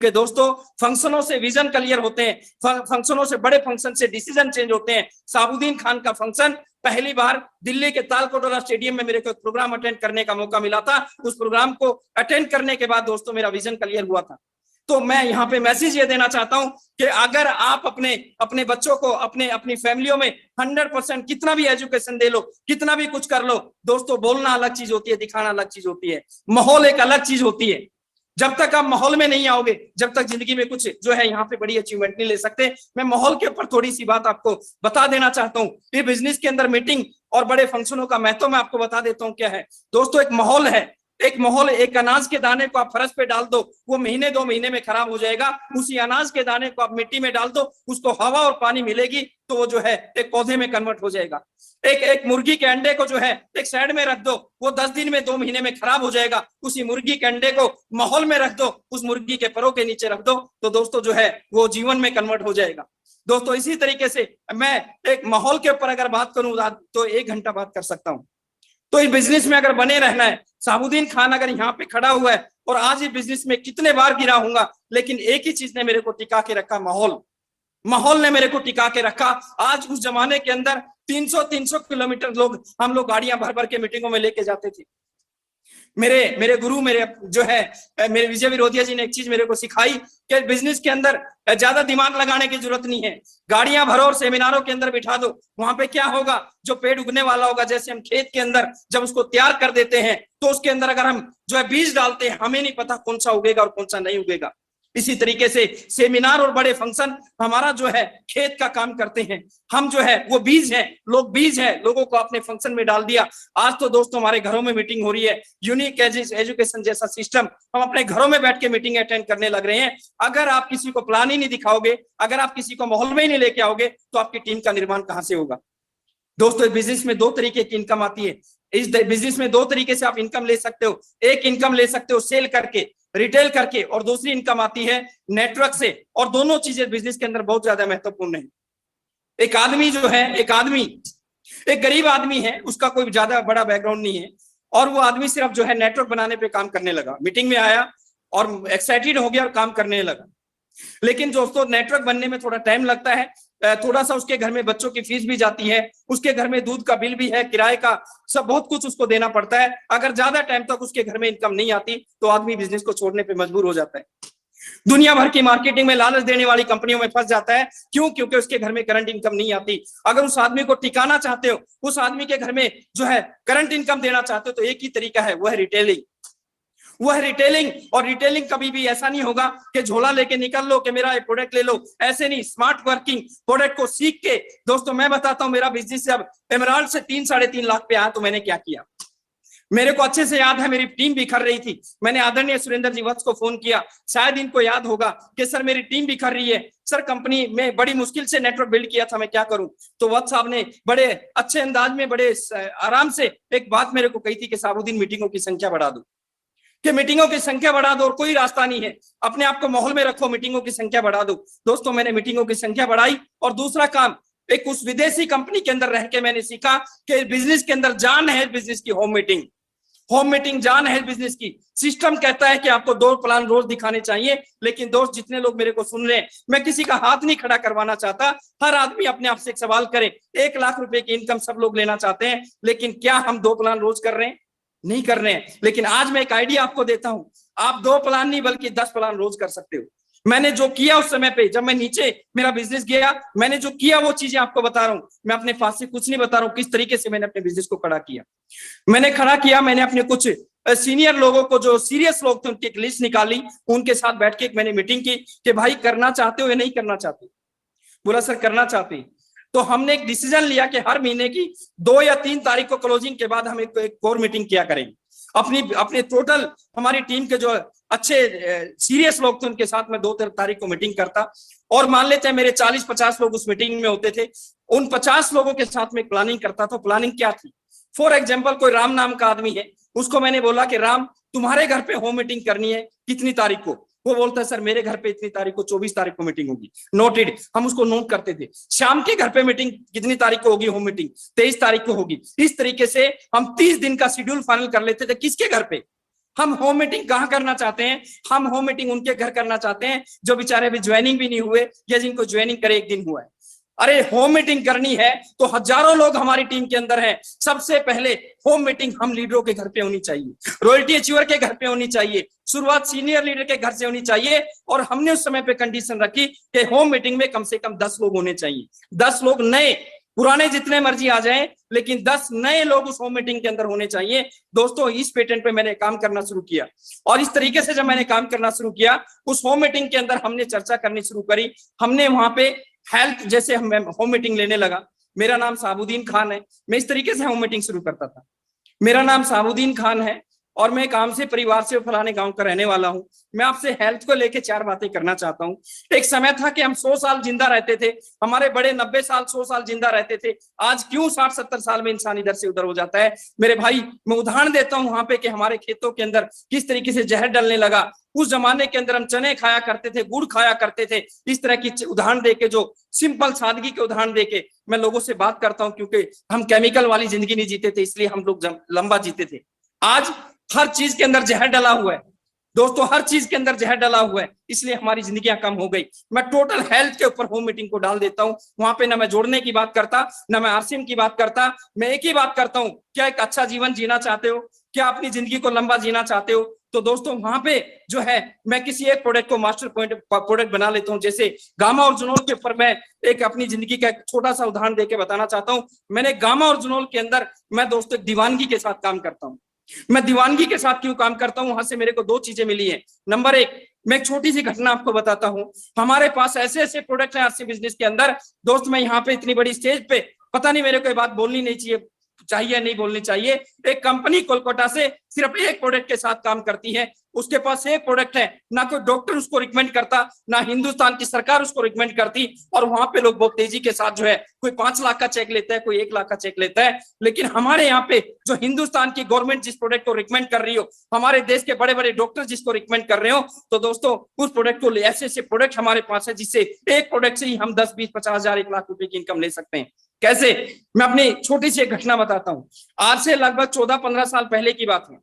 कि दोस्तों फंक्शनों से विजन क्लियर होते हैं, फंक्शनों से, बड़े फंक्शन से डिसीजन चेंज होते हैं। शहाबुद्दीन खान का फंक्शन पहली बार दिल्ली के तालकटोरा स्टेडियम में मेरे को एक प्रोग्राम अटेंड करने का मौका मिला था। उस प्रोग्राम को अटेंड करने के बाद दोस्तों मेरा विजन क्लियर हुआ था। तो मैं यहाँ पे मैसेज ये देना चाहता हूं कि अगर आप अपने बच्चों को, अपनी फैमिलियों में 100% कितना भी एजुकेशन दे लो, कितना भी कुछ कर लो, दोस्तों बोलना अलग चीज होती है, दिखाना अलग चीज होती है, माहौल एक अलग चीज होती है। जब तक आप माहौल में नहीं आओगे, जब तक जिंदगी में कुछ जो है यहाँ पे बड़ी अचीवमेंट नहीं ले सकते। मैं माहौल के ऊपर थोड़ी सी बात आपको बता देना चाहता हूँ। ये बिजनेस के अंदर मीटिंग और बड़े फंक्शनों का महत्व मैं आपको बता देता हूँ क्या है। दोस्तों एक माहौल है, एक माहौल, एक अनाज के दाने को आप फर्श पे डाल दो, वो महीने 2 महीने में खराब हो जाएगा। उसी अनाज के दाने को आप मिट्टी में डाल दो, उसको हवा और पानी मिलेगी तो वो जो है एक पौधे में कन्वर्ट हो जाएगा। एक मुर्गी के अंडे को जो है एक साइड में रख दो, वो 10 दिन में 2 महीने में खराब हो जाएगा। उसी मुर्गी के अंडे को माहौल में रख दो, उस मुर्गी के परों के नीचे रख दो, तो दोस्तों जो है वो जीवन में कन्वर्ट हो जाएगा। दोस्तों इसी तरीके से मैं एक माहौल के ऊपर अगर बात करूं तो 1 घंटा बात कर सकता हूं। तो इस बिजनेस में अगर बने रहना है, शहाबुद्दीन खान अगर यहाँ पे खड़ा हुआ है, और आज ये बिजनेस में कितने बार गिरा हूंगा, लेकिन एक ही चीज ने मेरे को टिका के रखा, माहौल। माहौल ने मेरे को टिका के रखा। आज उस जमाने के अंदर 300 किलोमीटर हम लोग गाड़ियां भर भर के मीटिंगों में लेके जाते थे। मेरे गुरु, मेरे विजय विरोधिया जी ने एक चीज मेरे को सिखाई कि बिजनेस के अंदर ज्यादा दिमाग लगाने की जरूरत नहीं है। गाड़ियां भरो और सेमिनारों के अंदर बिठा दो। वहां पे क्या होगा, जो पेड़ उगने वाला होगा, जैसे हम खेत के अंदर जब उसको तैयार कर देते हैं तो उसके अंदर अगर हम जो है बीज डालते हैं, हमें नहीं पता कौन सा उगेगा और कौन सा नहीं उगेगा। इसी तरीके से सेमिनार और बड़े फंक्शन हमारा जो है खेत का काम करते हैं। हम जो है वो बीज हैं, लोग बीज हैं, लोगों को अपने फंक्शन में डाल दिया। आज तो दोस्तों हमारे घरों में मीटिंग हो रही है। यूनिक एजुकेशन जैसा सिस्टम हम अपने घरों में बैठ के मीटिंग अटेंड करने लग रहे हैं। अगर आप किसी को प्लान ही नहीं दिखाओगे, अगर आप किसी को माहौल में ही नहीं लेके आओगे, तो आपकी टीम का निर्माण कहां से होगा। दोस्तों बिजनेस में 2 तरीके की इनकम आती है। इस बिजनेस में 2 तरीके से आप इनकम ले सकते हो। एक इनकम ले सकते हो सेल करके, रिटेल करके, और दूसरी इनकम आती है नेटवर्क से। और दोनों चीजें बिजनेस के अंदर बहुत ज्यादा महत्वपूर्ण है। एक आदमी जो है, एक गरीब आदमी है, उसका कोई ज्यादा बड़ा बैकग्राउंड नहीं है, और वो आदमी सिर्फ जो है नेटवर्क बनाने पे काम करने लगा। मीटिंग में आया और एक्साइटेड हो गया और काम करने लगा। लेकिन दोस्तों नेटवर्क बनने में थोड़ा टाइम लगता है, थोड़ा सा उसके घर में बच्चों की फीस भी जाती है, उसके घर में दूध का बिल भी है, किराए का, सब बहुत कुछ उसको देना पड़ता है। अगर ज्यादा टाइम तक उसके घर में इनकम नहीं आती तो आदमी बिजनेस को छोड़ने पे मजबूर हो जाता है। दुनिया भर की मार्केटिंग में लालच देने वाली कंपनियों में फंस जाता है। क्यों? क्योंकि उसके घर में करंट इनकम नहीं आती। अगर उस आदमी को टिकाना चाहते हो, उस आदमी के घर में जो है करंट इनकम देना चाहते हो, तो एक ही तरीका है, वह है रिटेलिंग। वह रिटेलिंग। और रिटेलिंग कभी भी ऐसा नहीं होगा कि झोला लेके निकल लो कि मेरा ये प्रोडक्ट ले लो, ऐसे नहीं। स्मार्ट वर्किंग, प्रोडक्ट को सीख के। दोस्तों मैं बताता हूं, मेरा बिजनेस जब एमराल्ड से 3-3.5 लाख पे आया तो मैंने क्या किया। मेरे को अच्छे से याद है, मेरी टीम बिखर रही थी। मैंने आदरणीय सुरेंद्र जी वत्स को फोन किया, शायद इनको याद होगा कि सर मेरी टीम बिखर रही है, सर कंपनी में बड़ी मुश्किल से नेटवर्क बिल्ड किया था, मैं क्या करूं। तो वत्स साहब ने बड़े अच्छे अंदाज में, बड़े आराम से एक बात मेरे को कही थी कि शहाबुद्दीन मीटिंगों की संख्या बढ़ा दो, कि मीटिंगों की संख्या बढ़ा दो, और कोई रास्ता नहीं है, अपने आप को माहौल में रखो, मीटिंगों की संख्या बढ़ा दो। दोस्तों मैंने मीटिंगों की संख्या बढ़ाई। और दूसरा काम, एक उस विदेशी कंपनी के अंदर रह के मैंने सीखा कि बिजनेस के अंदर जान है बिजनेस की, होम मीटिंग जान है बिजनेस की। सिस्टम कहता है कि आपको 2 प्लान रोज दिखाने चाहिए, लेकिन दोस्त जितने लोग मेरे को सुन रहे हैं, मैं किसी का हाथ नहीं खड़ा करवाना चाहता। हर आदमी अपने आप से एक सवाल करे, 1 लाख रुपए की इनकम सब लोग लेना चाहते हैं, लेकिन क्या हम 2 प्लान रोज कर रहे हैं? नहीं कर रहे हैं। लेकिन आज मैं एक आइडिया आपको देता हूं, आप 2 प्लान नहीं बल्कि 10 प्लान रोज कर सकते हो। मैंने जो किया उस समय पे, जब मैं नीचे मेरा बिजनेस गया, मैंने जो किया वो चीजें आपको बता रहा हूं। मैं अपने पास से कुछ नहीं बता रहा हूं, किस तरीके से मैंने अपने बिजनेस को खड़ा किया। मैंने अपने कुछ सीनियर लोगों को, जो सीरियस लोग थे, उनकी एक लिस्ट निकाली, उनके साथ बैठ के मैंने मीटिंग की कि भाई करना चाहते हो या नहीं करना चाहते। बोला सर करना चाहते। तो हमने एक डिसीजन लिया कि हर महीने की 2 या 3 तारीख को क्लोजिंग के बाद हम एक कोर मीटिंग किया करेंगे। अपने टोटल हमारी टीम के जो अच्छे सीरियस लोग थे उनके साथ मैं 2 तारीख को मीटिंग करता, और मान लेते हैं मेरे 40-50 लोग उस मीटिंग में होते थे। उन 50 लोगों के साथ में प्लानिंग करता था। प्लानिंग क्या थी? फॉर एग्जाम्पल कोई राम नाम का आदमी है, उसको मैंने बोला कि राम तुम्हारे घर पे होम मीटिंग करनी है कितनी तारीख को। वो बोलता है सर मेरे घर पे इतनी तारीख को, 24 तारीख को मीटिंग होगी। नोटेड, हम उसको नोट करते थे। शाम के घर पे मीटिंग कितनी तारीख को होगी? होम मीटिंग 23 तारीख को होगी। इस तरीके से हम 30 दिन का शेड्यूल फाइनल कर लेते थे। किसके घर पे? हम होम मीटिंग कहाँ करना चाहते हैं? हम होम मीटिंग उनके घर करना चाहते हैं जो बेचारे अभी ज्वाइनिंग भी नहीं हुए या जिनको ज्वाइनिंग करे 1 दिन हुआ है। अरे होम मीटिंग करनी है तो हजारों लोग हमारी टीम के अंदर हैं। सबसे पहले होम मीटिंग हम लीडरों के घर पे होनी चाहिए, रॉयल्टी अचीवर के घर पे होनी चाहिए, शुरुआत सीनियर लीडर के घर से होनी चाहिए। और हमने उस समय पे कंडीशन रखी कि होम मीटिंग में कम से कम 10 लोग होने चाहिए। 10 लोग नए, पुराने जितने मर्जी आ जाएं, लेकिन 10 नए लोग उस होम मीटिंग के अंदर होने चाहिए। दोस्तों, इस पेटेंट पे मैंने काम करना शुरू किया और इस तरीके से जब मैंने काम करना शुरू किया, उस होम मीटिंग के अंदर हमने चर्चा करनी शुरू करी। हमने वहां पे हेल्थ, जैसे हम होम मीटिंग लेने लगा, मेरा नाम साबुद्दीन खान है, मैं इस तरीके से होम मीटिंग शुरू करता था। मेरा नाम साबुद्दीन खान है और मैं काम से परिवार से फलाने गांव का रहने वाला हूं। मैं आपसे हेल्थ को लेके 4 बातें करना चाहता हूं। एक समय था कि हम 100 साल जिंदा रहते थे, हमारे बड़े 90 साल 100 साल जिंदा रहते थे। आज क्यों 60-70 साल में इंसान इधर से उधर हो जाता है? मेरे भाई, मैं उदाहरण देता हूं वहां पे कि हमारे खेतों के अंदर किस तरीके से जहर डलने लगा। उस जमाने के अंदर हम चने खाया करते थे, गुड़ खाया करते थे। इस तरह की उदाहरण देके, जो सिंपल सादगी के उदाहरण देके मैं लोगों से बात करता हूं, क्योंकि हम केमिकल वाली जिंदगी नहीं जीते थे, इसलिए हम लोग लंबा जीते थे। आज हर चीज के अंदर जहर डला हुआ है दोस्तों, हर चीज के अंदर जहर डला हुआ है, इसलिए हमारी जिंदगियां कम हो गई। मैं टोटल हेल्थ के ऊपर होम मीटिंग को डाल देता हूं। वहां पे ना मैं जोड़ने की बात करता, ना मैं आरसीएम की बात करता। मैं एक ही बात करता हूं, क्या एक अच्छा जीवन जीना चाहते हो? क्या अपनी जिंदगी को लंबा जीना चाहते हो? तो दोस्तों, वहां पे जो है, मैं किसी एक प्रोडक्ट को मास्टर प्रोडक्ट बना लेता हूं। जैसे गामा और जुनोल के ऊपर मैं एक अपनी जिंदगी का एक छोटा सा उदाहरण देके बताना चाहता हूं। मैंने गामा और जुनोल के अंदर, मैं दोस्तों दीवानगी के साथ काम करता हूं। मैं दीवानगी के साथ क्यों काम करता हूं? वहां से मेरे को 2 चीजें मिली है। नंबर 1, मैं एक छोटी सी घटना आपको बताता हूं। हमारे पास ऐसे ऐसे प्रोडक्ट हैं आरसी बिजनेस के अंदर। दोस्त, मैं यहाँ पे इतनी बड़ी स्टेज पे, पता नहीं मेरे को ये बात बोलनी नहीं चाहिए नहीं बोलनी चाहिए। एक कंपनी कोलकाता से सिर्फ एक प्रोडक्ट के साथ काम करती है, उसके पास एक प्रोडक्ट है, ना कोई डॉक्टर उसको रिकमेंड करता, ना हिंदुस्तान की सरकार उसको रिकमेंड करती। और वहां पे लोग बहुत तेजी के साथ जो है, कोई 5 लाख का चेक लेता है, कोई 1 लाख का चेक लेता है। लेकिन हमारे यहाँ पे जो हिंदुस्तान की गवर्नमेंट जिस प्रोडक्ट को रिकमेंड कर रही हो, हमारे देश के बड़े बड़े डॉक्टर जिसको रिकमेंड कर रहे हो, तो दोस्तों उस प्रोडक्ट को, ऐसे ऐसे प्रोडक्ट हमारे पास है जिससे एक प्रोडक्ट से ही हम 10, 20, 50 हजार, 1 लाख रुपए की इनकम ले सकते हैं। कैसे? मैं अपनी छोटी सी एक घटना बताता हूं। आज से लगभग 14-15 साल पहले की बात है।